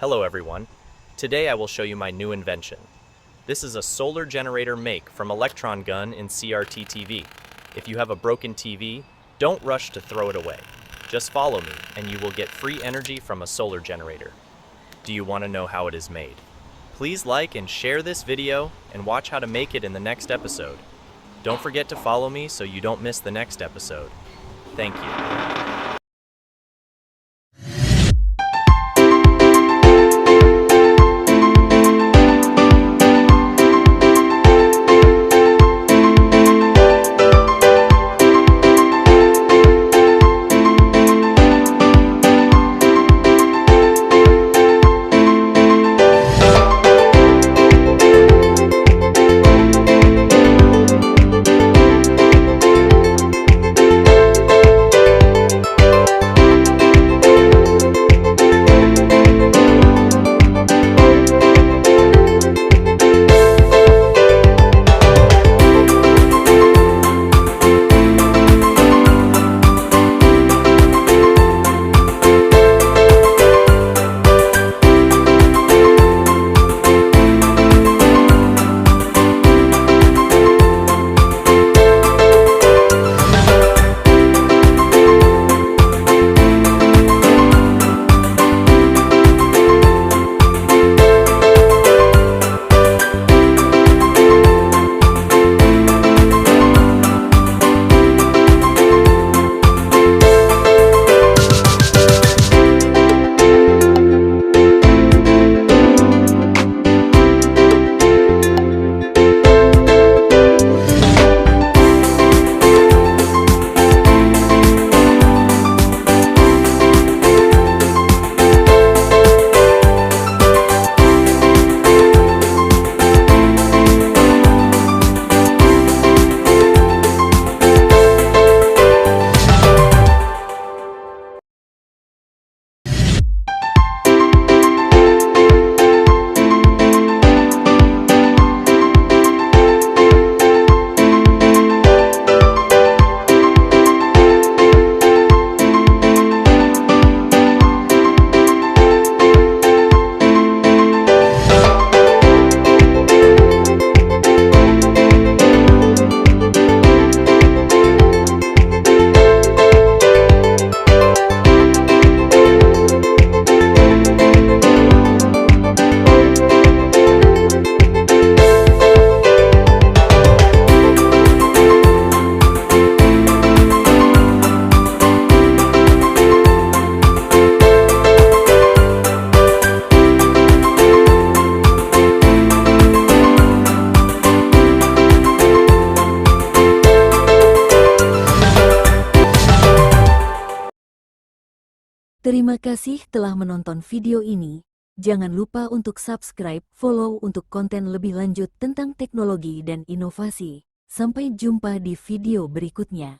Hello everyone. Today I will show you my new invention. This is a solar generator make from ELEKTRON gun in CRT TV. If you have a broken TV, don't rush to throw it away. Just follow me and you will get free energy from a solar generator. Do you want to know how it is made? Please like and share this video and watch how to make it in the next episode. Don't forget to follow me so you don't miss the next episode. Thank you. Terima kasih telah menonton video ini. Jangan lupa untuk subscribe, follow untuk konten lebih lanjut tentang teknologi dan inovasi. Sampai jumpa di video berikutnya.